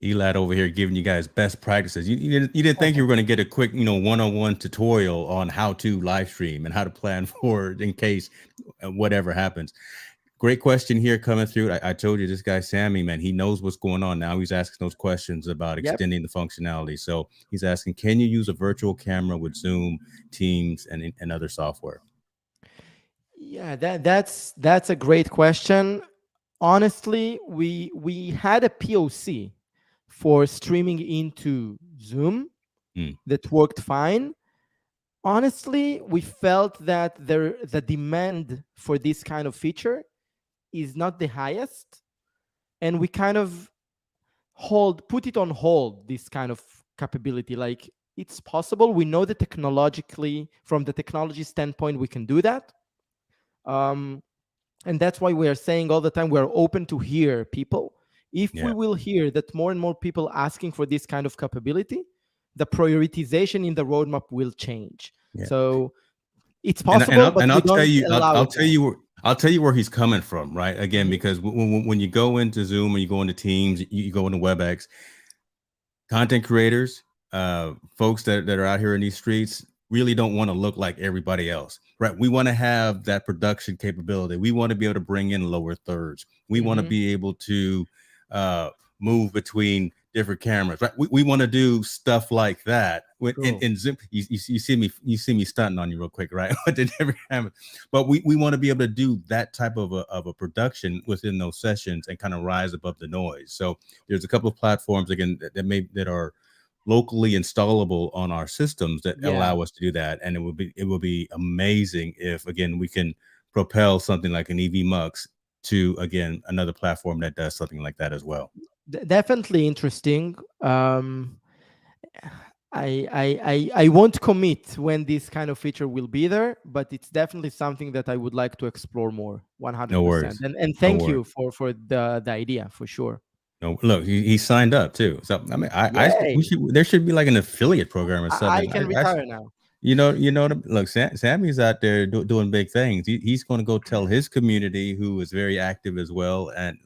Elad over here giving you guys best practices. You didn't think you were going to get a quick, one-on-one tutorial on how to live stream and how to plan for it in case whatever happens. Great question here coming through. I told you this guy, Sammy, man, he knows what's going on now. He's asking those questions about Yep. extending the functionality. So he's asking, can you use a virtual camera with Zoom, Teams, and other software? Yeah, that's a great question. Honestly, we had a POC for streaming into Zoom Mm, that worked fine. Honestly, we felt that the demand for this kind of feature is not the highest, and we kind of put it on hold, this kind of capability. Like, it's possible. We know that technologically, from the technology standpoint, we can do that. Um, and that's why we are saying all the time we're open to hear people. If we yeah, will hear that more and more people asking for this kind of capability, the prioritization in the roadmap will change. yeah. So it's And possible, but I'll we tell don't you, allow it now. I'll tell you where he's coming from, right? Again, Mhm. because when you go into Zoom or you go into Teams, you go into WebEx, content creators, folks that are out here in these streets really don't want to look like everybody else, right? We want to have that production capability. We want to be able to bring in lower thirds. We want to Mhm. be able to move between different cameras, right? We want to do stuff like that. When True. in Zoom, you see me stunting on you real quick, right? With the different cameras, but we want to be able to do that type of a production within those sessions and kind of rise above the noise. So there's a couple of platforms again that are locally installable on our systems that Yeah. allow us to do that, and it will be amazing if again we can propel something like an Evmux to again another platform that does something like that as well. Definitely interesting. I won't commit when this kind of feature will be there, but it's definitely something that I would like to explore more. No 100%. worries, And no thank worries. you for the idea, for sure. No, look, he signed up too. So I mean, we Yay! should there should be like an affiliate program or I something. can I retire now. look, Sammy's out there doing big things. He's going to go tell his community, who is very active as well, and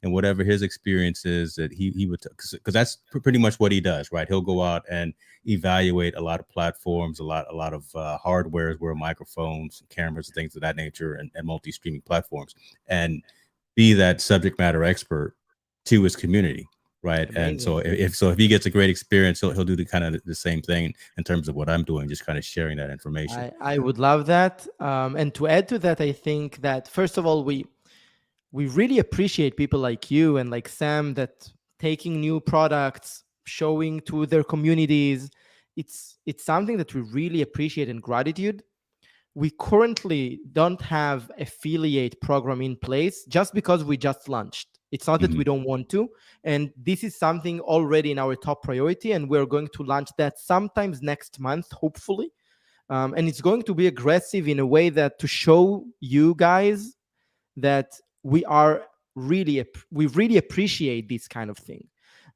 and whatever his experience is, that he would, because that's pretty much what he does, right? He'll go out and evaluate a lot of platforms, a lot of hardware, where microphones, cameras, and things of that nature, and multi-streaming platforms, and be that subject matter expert to his community, right? And so Amazing. if he gets a great experience, he'll do the kind of the same thing in terms of what I'm doing, just kind of sharing that information. I would love that. And to add to that, I think that first of all, we really appreciate people like you and like Sam that taking new products, showing to their communities. It's something that we really appreciate and gratitude. We currently don't have affiliate program in place just because we just launched. It's not that Hmm. we don't want to, and this is something already in our top priority, and we're going to launch that sometimes next month, hopefully. And it's going to be aggressive in a way that to show you guys that we really appreciate this kind of thing.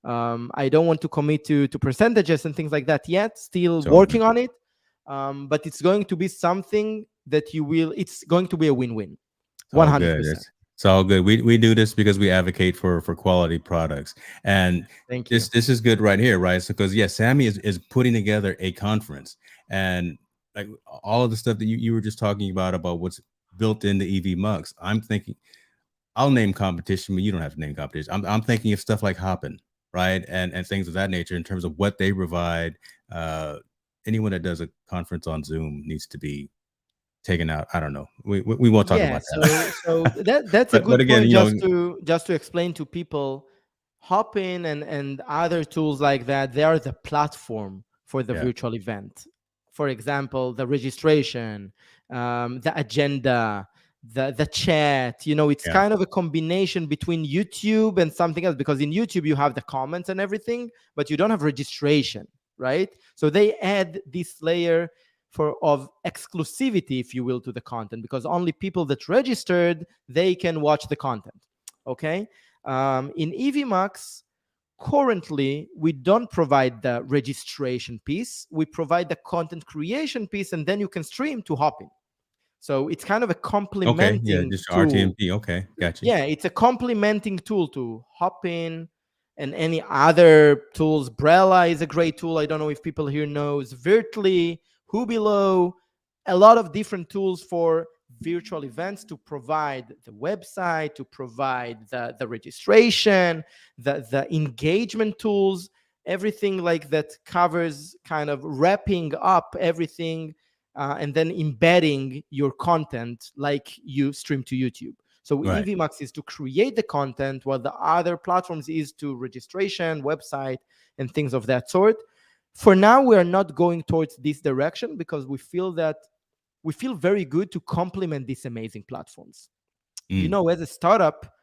I don't want to commit to percentages and things like that yet. Still So working on it, but it's going to be something that you will. It's going to be a win-win, it's one all hundred good. percent. It's all good. We do this because we advocate for quality products, and Thank you. this is good right here, right? So because yes, Sammy is putting together a conference, and like all of the stuff that you were just talking about what's built into Evmux. I'm thinking I'll name competition, but you don't have to name competition. I'm thinking of stuff like Hoppin, right, and things of that nature in terms of what they provide. Uh, Anyone that does a conference on Zoom needs to be taken out. I don't know. We won't talk Yeah, about that. so that's a But good again, point you know, just to explain to people. Hopin and other tools like that, they are the platform for the yeah, virtual event. For example, the registration, the agenda, the chat. You know, it's yeah, kind of a combination between YouTube and something else, because in YouTube you have the comments and everything, but you don't have registration, right? So they add this layer for of exclusivity, if you will, to the content, because only people that registered, they can watch the content. Okay. In Evmux, currently we don't provide the registration piece. We provide the content creation piece, and then you can stream to Hopin. So it's kind of a okay, yeah, complementing just tool. RTMP. Okay, gotcha. Yeah, it's a complementing tool to Hopin and any other tools. Brella is a great tool. I don't know if people here knows Virtly, Hubilo, a lot of different tools for virtual events to provide the website, to provide the registration, the engagement tools, everything like that covers kind of wrapping up everything and then embedding your content like you stream to YouTube. So Right. Evmux is to create the content, while the other platforms is to registration, website, and things of that sort. For now, we are not going towards this direction because we feel very good to complement these amazing platforms. You Mm. know, as a startup,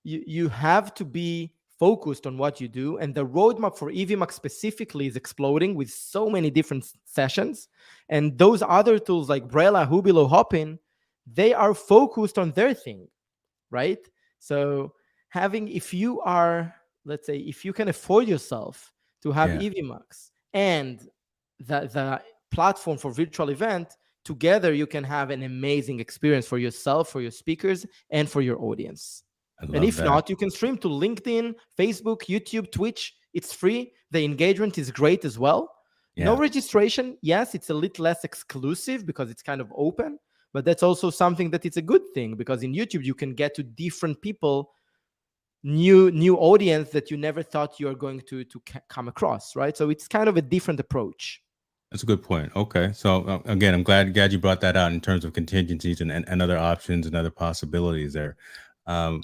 you have to be focused on what you do, and the roadmap for Evmux specifically is exploding with so many different sessions, and those other tools like Brella, Hubilo, Hopin, they are focused on their thing, right? So having, if you are, let's say, if you can afford yourself to have Yeah, Evmux and the platform for virtual event together, you can have an amazing experience for yourself, for your speakers, and for your audience. I And love if that. not, you can stream to LinkedIn, Facebook, YouTube, Twitch. It's free. The engagement is great as well. No Yeah, registration. Yes, it's a little less exclusive because it's kind of open, but that's also something that it's a good thing, because in YouTube you can get to different people, new audience that you never thought you're going to come across, right? So it's kind of a different approach. that's a good point. Okay, so again, I'm glad you brought that out in terms of contingencies and other options and other possibilities there. Um,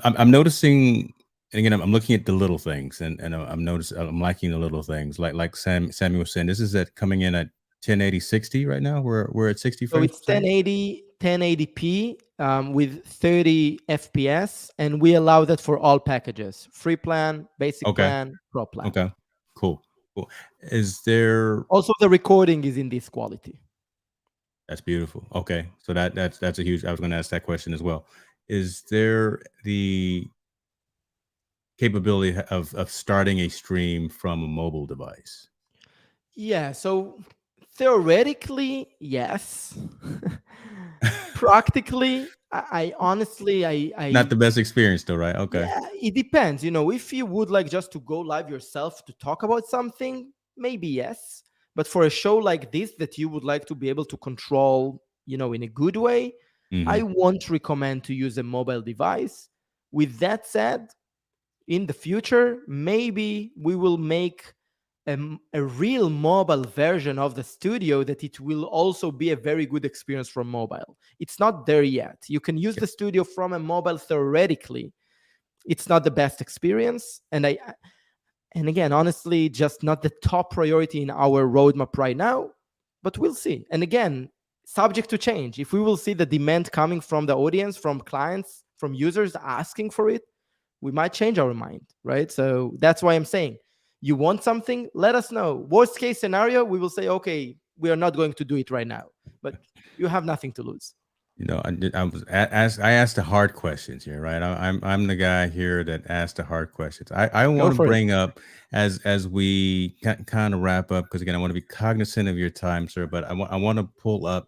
I'm noticing, and again, I'm looking at the little things, and I'm liking the little things, like Sammy was saying. This is at coming in at 1080 60 right now. We're at 60 So frames it's per second. 1080 1080p with 30 fps, and we allow that for all packages: free plan, basic Okay, plan, pro plan. okay, cool, cool. Is there? Also the recording is in this quality. That's beautiful. Okay, so that's a huge. I was going to ask that question as well. Is there the capability of starting a stream from a mobile device? Yeah, so theoretically, yes. Practically, I honestly, Not the best experience though, right? Okay. yeah, it depends. If you would like just to go live yourself to talk about something, maybe yes. But for a show like this that you would like to be able to control, in a good way, I Hmm. won't recommend to use a mobile device. With that said, in the future, maybe we will make a real mobile version of the studio that it will also be a very good experience from mobile. It's not there yet. You can use the studio from a mobile theoretically. It's not the best experience, and again, honestly, just not the top priority in our roadmap right now, but we'll see. And again, subject to change. If we will see the demand coming from the audience, from clients, from users asking for it, we might change our mind, right? So that's why I'm saying, you want something, let us know. Worst case scenario, we will say, okay, we are not going to do it right now, but you have nothing to lose. I asked the hard questions here, right? I'm the guy here that asked the hard questions. I Go want to for it. bring up as we kind of wrap up, because again, I want to be cognizant of your time, sir. But I want to pull up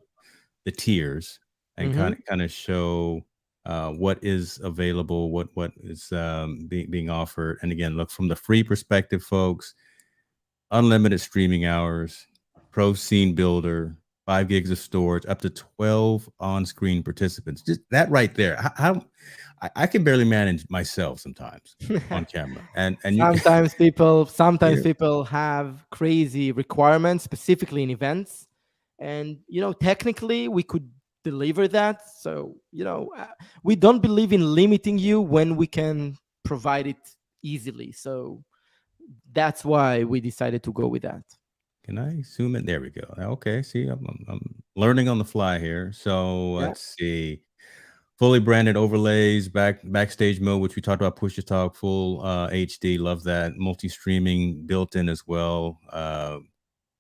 the tiers and Mm-hmm. kind of show what is available, what is being offered. And again, look, from the free perspective, folks, unlimited streaming hours, pro scene builder, 5 gigs of storage, up to 12 on-screen participants. Just that right there. I can barely manage myself sometimes on camera. And you Sometimes yeah, people have crazy requirements, specifically in events, and technically we could deliver that. So we don't believe in limiting you when we can provide it easily. So that's why we decided to go with that. can I zoom in? There we go. Okay, see, I'm learning on the fly here. So Yeah. let's see. Fully branded overlays, backstage mode, which we talked about, push to talk, full HD. Love that. Multi-streaming built in as well.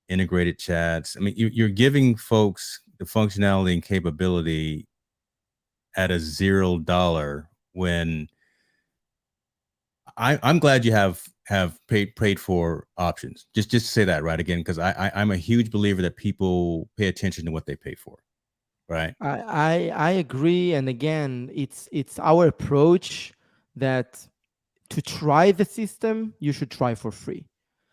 Integrated chats. I mean, you're giving folks the functionality and capability at a $0 when I'm glad you have paid for options. Just to say that right again, because I'm a huge believer that people pay attention to what they pay for. Right. I agree, and again, it's our approach that to try the system, you should try for free.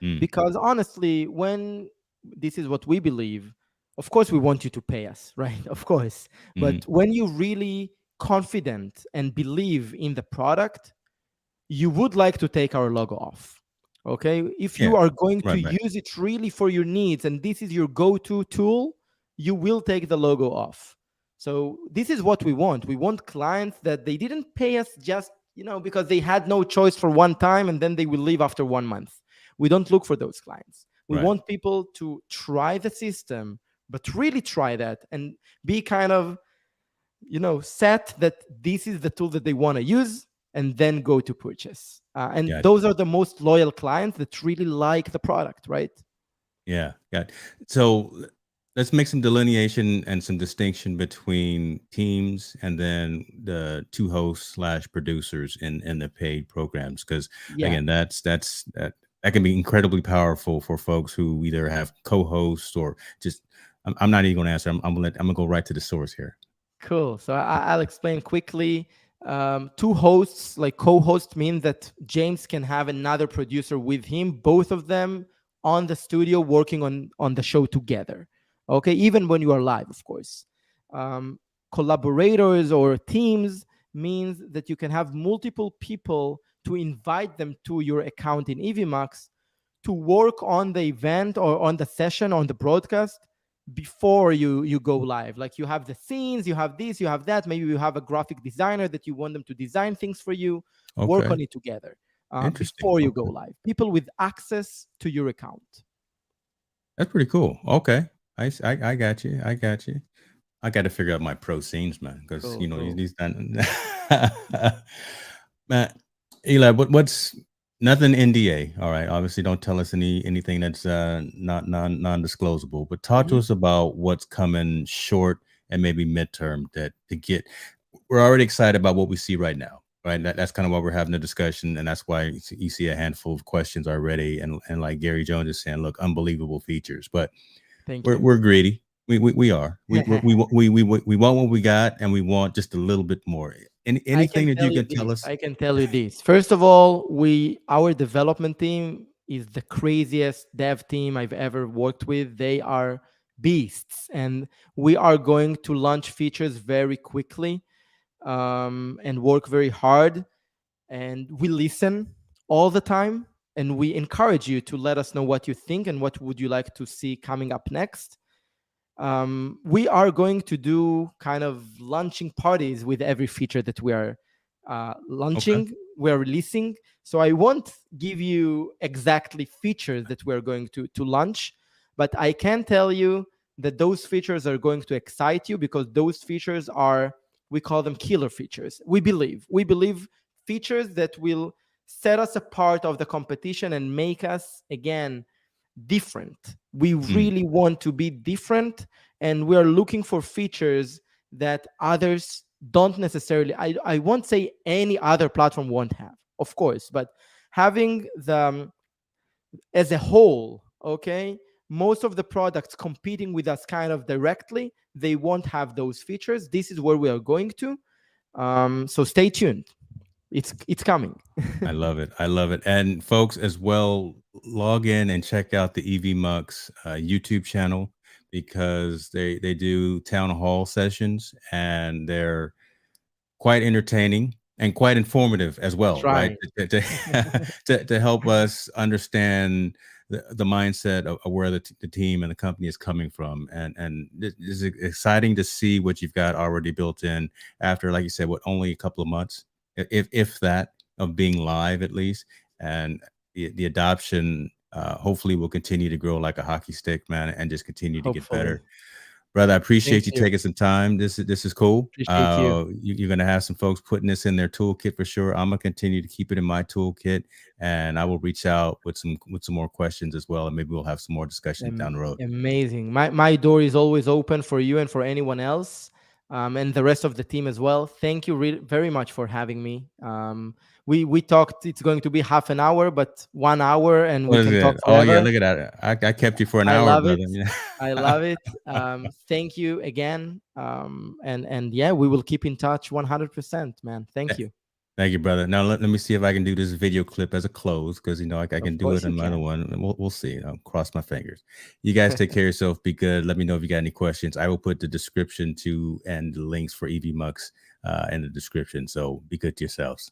Mm, Because honestly, when this is what we believe, of course we want you to pay us, right? Of course. mm, But when you really confident and believe in the product, you would like to take our logo off. Okay, if you yeah. are going to Right. Right. use it really for your needs and this is your go-to tool, you will take the logo off. So this is what we want. We want clients that they didn't pay us just because they had no choice for one time and then they will leave after 1 month. We don't look for those clients. We Right. want people to try the system, but really try that and be kind of set that this is the tool that they want to use and then go to purchase. And Gotcha. those are the most loyal clients that really like the product, right? Yeah. Got. So let's make some delineation and some distinction between teams and then the two hosts slash producers in the paid programs. Because Yeah, again, that can be incredibly powerful for folks who either have co-hosts or just. I'm not even going to answer. I'm gonna go right to the source here. cool. So I'll explain quickly. Two hosts, like co-host, mean that James can have another producer with him, both of them on the studio working on the show together. Okay, even when you are live, of course. Um, Collaborators or teams means that you can have multiple people to invite them to your account in Evmux to work on the event or on the session on the broadcast before you go live. Like you have the scenes, you have this, you have that. Maybe you have a graphic designer that you want them to design things for you. Work Okay. on it together Interesting. before you go Okay. live. People with access to your account. That's pretty cool. Okay. I got you. I got you. I got to figure out my pro scenes, man, because Cool, cool. these man, Eli, what's nothing NDA? All right, obviously, don't tell us anything that's not non-disclosable. But talk to Mhm. us about what's coming short and maybe midterm that to get. We're already excited about what we see right now, right? That's kind of why we're having a discussion, and that's why you see a handful of questions already. And like Gary Jones is saying, look, unbelievable features, but Thank we're you. we're greedy. We are. We want what we got, and we want just a little bit more. I can Anything that tell you you can tell this. us? I can tell you this. First of all, our development team is the craziest dev team I've ever worked with. They are beasts, and we are going to launch features very quickly, and work very hard. And we listen all the time, and we encourage you to let us know what you think and what would you like to see coming up next. We are going to do kind of launching parties with every feature that we are Okay. launching, we're releasing. So I won't give you exactly features that we're going to launch, but I can tell you that those features are going to excite you, because those features are, we call them killer features. We believe features that will set us apart of the competition and make us again different. We Mm, really want to be different, and we are looking for features that others don't necessarily. I won't say any other platform won't have, of course, but having them as a whole, okay, most of the products competing with us kind of directly, they won't have those features. This is where we are going to. So stay tuned. It's coming. I love it. I love it. And folks, as well, log in and check out the Evmux YouTube channel, because they do town hall sessions, and they're quite entertaining and quite informative as well, right? Trying. To help us understand the mindset of where the team and the company is coming from. And it's exciting to see what you've got already built in after, like you said, what, only a couple of months, if that, of being live at least. And the adoption hopefully will continue to grow like a hockey stick, man, and just continue to get Hopefully. better. Brother, I Thank appreciate you you. taking some time. This is cool. Appreciate you. You're gonna have some folks putting this in their toolkit for sure. I'm gonna continue to keep it in my toolkit, and I will reach out with some more questions as well, and maybe we'll have some more discussions down the road. Amazing. My door is always open for you and for anyone else, and the rest of the team as well. Thank you very much for having me. We talked. It's going to be half an hour, but 1 hour, and we What is can talk it? Oh yeah, forever. look at that. I kept you for an I hour, love it. brother. I love it. Thank you again. And yeah, we will keep in touch 100%, man. Thank you. Thank you, brother. Now let me see if I can do this video clip as a close, because I can Of do it course you on my other can. one. And we'll see. I'll cross my fingers. You guys take care of yourself. Be good. Let me know if you got any questions. I will put the description to and the links for Evmux in the description. So be good to yourselves.